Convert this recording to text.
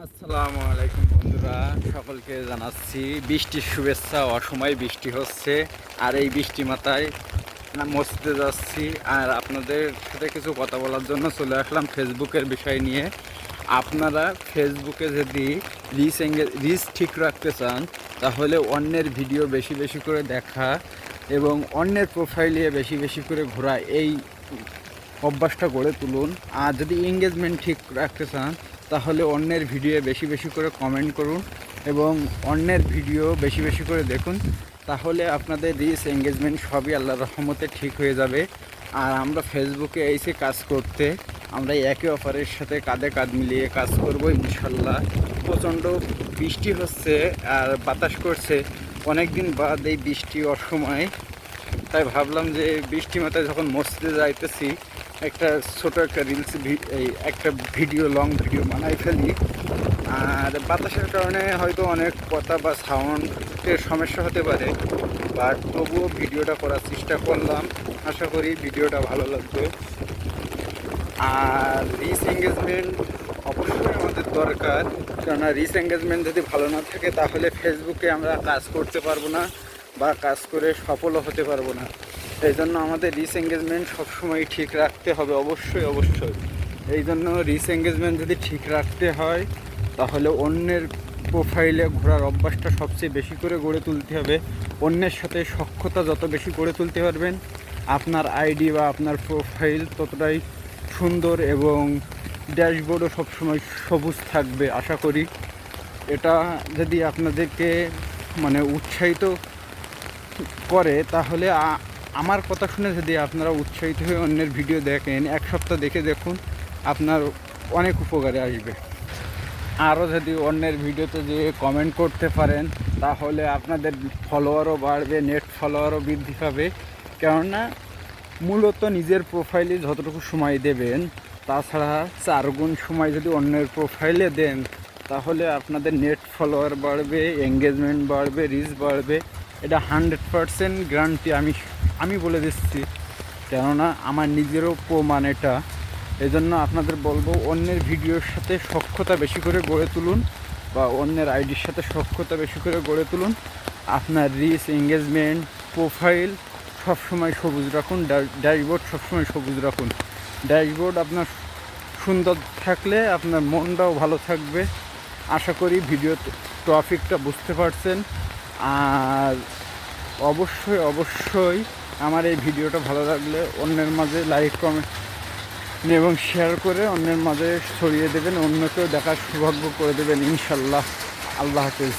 আসসালামু আলাইকুম বন্ধুরা, সকলকে জানাচ্ছি বৃষ্টির শুভেচ্ছা। অসময় বৃষ্টি হচ্ছে আর এই বৃষ্টি মাথায় মসজিদে যাচ্ছি আর আপনাদের সাথে কিছু কথা বলার জন্য চলে আসলাম ফেসবুকের বিষয় নিয়ে। আপনারা ফেসবুকে যদি রিচ ঠিক রাখতে চান তাহলে অন্যের ভিডিও বেশি বেশি করে দেখা এবং অন্যের প্রোফাইলে বেশি বেশি করে ঘোরা, এই অভ্যাসটা গড়ে তুলুন। আর যদি এঙ্গেজমেন্ট ঠিক রাখতে চান তাহলে অন্যের ভিডিও বেশি বেশি করে কমেন্ট করুন এবং অন্যের ভিডিও বেশি বেশি করে দেখুন। তাহলে আপনাদের রিচ এঙ্গেজমেন্ট সবই আল্লাহর রহমতে ঠিক হয়ে যাবে। আর আমরা ফেসবুকে এসে কাজ করতে আমরা একে অপরের সাথে কাঁধে কাঁধ মিলিয়ে কাজ করব ইনশাল্লাহ। প্রচণ্ড বৃষ্টি হচ্ছে আর বাতাস করছে, অনেক দিন বাদ এই বৃষ্টি অসময়, তাই ভাবলাম যে বৃষ্টি মাথায় যখন মসজিদে যাইতেছি একটা ছোট একটা একটা লং ভিডিও বানাই ফেলি। আর বাতাসের কারণে হয়তো অনেক কথা বা সাউন্ডের সমস্যা হতে পারে, বাট তবুও ভিডিওটা করার চেষ্টা করলাম। আশা করি ভিডিওটা ভালো লাগবে। আর রিচ এঙ্গেজমেন্ট অবশ্যই আমাদের দরকার, কেননা রিচ এঙ্গেজমেন্ট যদি ভালো না থাকে তাহলে ফেসবুকে আমরা কাজ করতে পারবো না বা কাজ করে সফলও হতে পারবো না। এই জন্য আমাদের রিচ এঙ্গেজমেন্ট সবসময় ঠিক রাখতে হবে, অবশ্যই অবশ্যই। এই জন্য রিচ এঙ্গেজমেন্ট যদি ঠিক রাখতে হয় তাহলে অন্যের প্রোফাইলে ঘোরার অভ্যাসটা সবচেয়ে বেশি করে গড়ে তুলতে হবে। অন্যের সাথে সখ্যতা যত বেশি গড়ে তুলতে পারবেন আপনার আইডি বা আপনার প্রোফাইল ততটাই সুন্দর এবং ড্যাশবোর্ডও সবসময় সবুজ থাকবে আশা করি। এটা যদি আপনাদেরকে উৎসাহিত করে তাহলে আমার কথা শুনে যদি আপনারা উৎসাহিত হয়ে অন্যের ভিডিও দেখেন, এক সপ্তাহ দেখে দেখুন, আপনার অনেক উপকারে আসবে। আরও যদি অন্যের ভিডিওতে যে কমেন্ট করতে পারেন তাহলে আপনাদের ফলোয়ারও বাড়বে, নেট ফলোয়ারও বৃদ্ধি পাবে। কেননা মূলত নিজের প্রোফাইলে যতটুকু সময় দেবেন তাছাড়া 4 গুণ সময় যদি অন্যের প্রোফাইলে দেন তাহলে আপনাদের নেট ফলোয়ার বাড়বে, এঙ্গেজমেন্ট বাড়বে, রিচ বাড়বে। এটা 100% গ্যারান্টি আমি বলে দিচ্ছি, কেননা আমার নিজেরও প্রমাণ এটা। এই জন্য আপনাদের বলবো অন্যের ভিডিওর সাথে সখ্যতা বেশি করে গড়ে তুলুন বা অন্যের আইডির সাথে সখ্যতা বেশি করে গড়ে তুলুন। আপনার রিচ এঙ্গেজমেন্ট প্রোফাইল সবসময় সবুজ রাখুন, ড্যাশবোর্ড সবসময় সবুজ রাখুন। ড্যাশবোর্ড আপনার সুন্দর থাকলে আপনার মনটাও ভালো থাকবে। আশা করি ভিডিও টপিকটা বুঝতে পারছেন। আর অবশ্যই অবশ্যই আমার এই ভিডিওটা ভালো লাগলে অন্যের মাঝে লাইক, কমেন্ট এবং শেয়ার করে অন্যের মাঝে ছড়িয়ে দেবেন, অন্যকেও দেখার সৌভাগ্য করে দেবেন ইনশাল্লাহ। আল্লাহ হাফেজ।